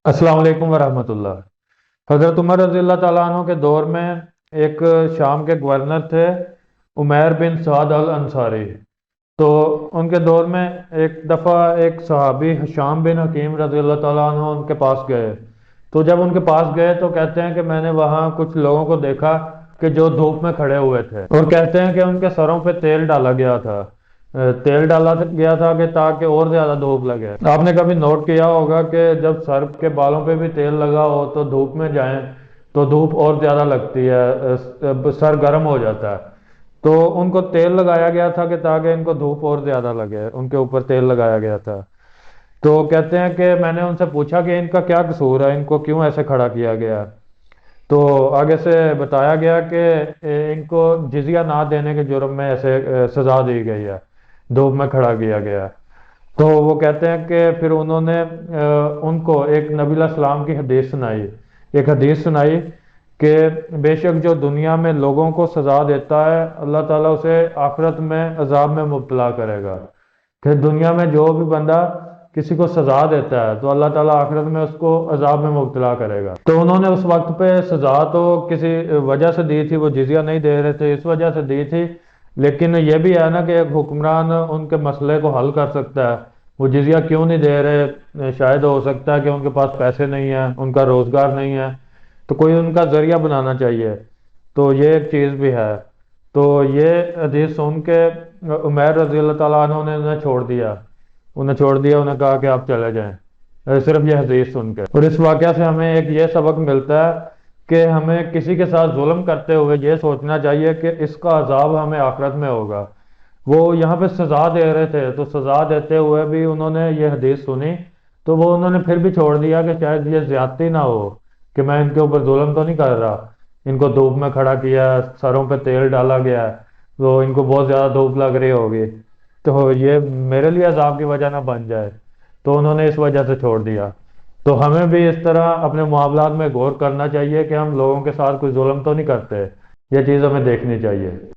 अस्सलाम वालेकुम वरहमतुल्लाह। हज़रत उमर रज़ी अल्लाह ताला अन्हु के दौर में एक शाम के गवर्नर थे, उमैर बिन साद अल अंसारी। तो उनके दौर में एक दफ़ा एक सहाबी शाम बिन हकीम रज़ी अल्लाह ताला अन्हु उनके पास गए। तो जब उनके पास गए तो कहते हैं कि मैंने वहाँ कुछ लोगों को देखा कि जो धूप में खड़े हुए थे, और कहते हैं कि उनके सरों पे तेल डाला गया था। तेल डाला गया था कि ताकि और ज़्यादा धूप लगे। आपने कभी नोट किया होगा कि जब सर के बालों पे भी तेल लगा हो तो धूप में जाएं तो धूप और ज़्यादा लगती है, सर गर्म हो जाता है। तो उनको तेल लगाया गया था कि ताकि इनको धूप और ज़्यादा लगे, उनके ऊपर तेल लगाया गया था। तो कहते हैं कि मैंने उनसे पूछा कि इनका क्या कसूर है, इनको क्यों ऐसे खड़ा किया गया। तो आगे से बताया गया कि इनको जिजिया ना देने के जुर्म में ऐसे सजा दी गई है, धूप में खड़ा किया गया है। तो वो कहते हैं कि फिर उन्होंने उनको एक नबी सलाम की हदीस सुनाई, एक हदीस सुनाई कि बेशक जो दुनिया में लोगों को सजा देता है, अल्लाह ताला उसे आखिरत में अजाब में मुब्तला करेगा। कि दुनिया में जो भी बंदा किसी को सजा देता है तो अल्लाह ताला आखिरत में उसको अजाब में मुब्तला करेगा। तो उन्होंने उस वक्त पे सजा तो किसी वजह से दी थी, वो जिजिया नहीं दे रहे थे इस वजह से दी थी। लेकिन ये भी है ना कि एक हुक्मरान उनके मसले को हल कर सकता है। वो जिजिया क्यों नहीं दे रहे, शायद हो सकता है कि उनके पास पैसे नहीं है, उनका रोजगार नहीं है, तो कोई उनका जरिया बनाना चाहिए। तो ये एक चीज़ भी है। तो ये हदीस सुन के उमर रजी अल्लाह ताला अन्हु ने उन्हें छोड़ दिया, उन्हें कहा कि आप चले जाएं। सिर्फ ये हदीस सुन के। और इस वाक़या से हमें एक ये सबक मिलता है कि हमें किसी के साथ जुल्म करते हुए ये सोचना चाहिए कि इसका अजाब हमें आखिरत में होगा। वो यहाँ पे सजा दे रहे थे तो सजा देते हुए भी उन्होंने ये हदीस सुनी, तो वो उन्होंने फिर भी छोड़ दिया कि शायद ये ज्यादती ना हो, कि मैं इनके ऊपर जुल्म तो नहीं कर रहा। इनको धूप में खड़ा किया, सरों पे तेल डाला गया, तो इनको बहुत ज़्यादा धूप लग रही होगी, तो ये मेरे लिए अजाब की वजह ना बन जाए। तो उन्होंने इस वजह से छोड़ दिया। तो हमें भी इस तरह अपने मामलात में गौर करना चाहिए कि हम लोगों के साथ कोई जुल्म तो नहीं करते। ये चीज़ हमें देखनी चाहिए।